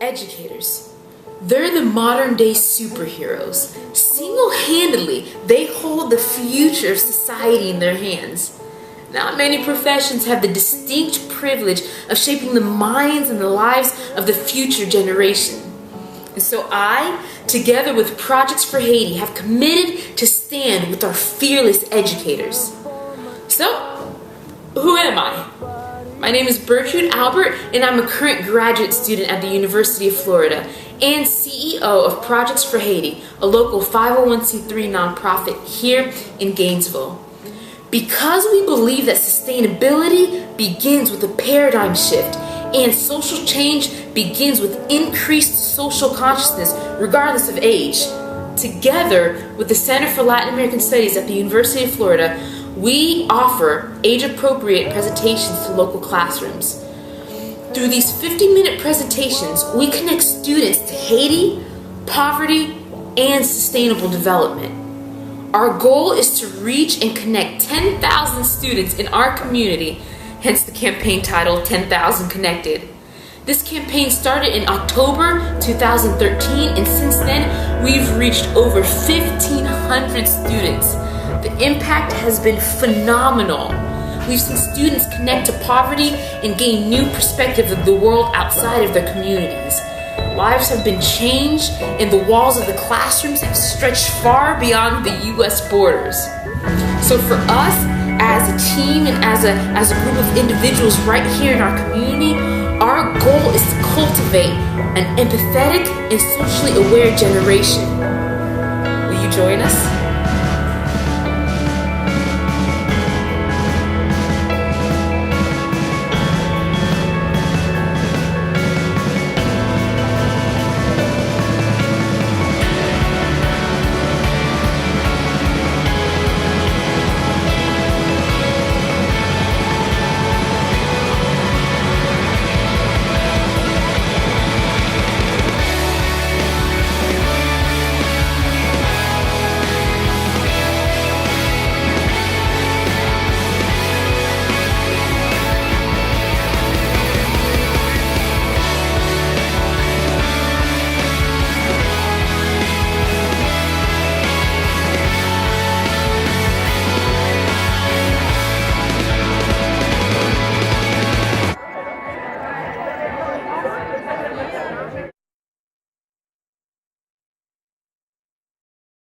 Educators. They're the modern day superheroes. Single-handedly, they hold the future of society in their hands. Not many professions have the distinct privilege of shaping the minds and the lives of the future generation. And so I, together with Projects for Haiti, have committed to stand with our fearless educators. So, who am I? My name is Bertrude Albert, and I'm a current graduate student at the University of Florida and CEO of Projects for Haiti, a local 501c3 nonprofit here in Gainesville. Because we believe that sustainability begins with a paradigm shift and social change begins with increased social consciousness regardless of age. Together with the Center for Latin American Studies at the University of Florida, we offer age-appropriate presentations to local classrooms. Through these 50-minute presentations, we connect students to Haiti, poverty, and sustainable development. Our goal is to reach and connect 10,000 students in our community, hence the campaign title, 10,000 Connected. This campaign started in October 2013, and since then, we've reached over 1,500 students. The impact has been phenomenal. We've seen students connect to poverty and gain new perspectives of the world outside of their communities. Lives have been changed, and the walls of the classrooms have stretched far beyond the U.S. borders. So for us, as a team and as a group of individuals right here in our community, our goal is to cultivate an empathetic and socially aware generation. Will you join us?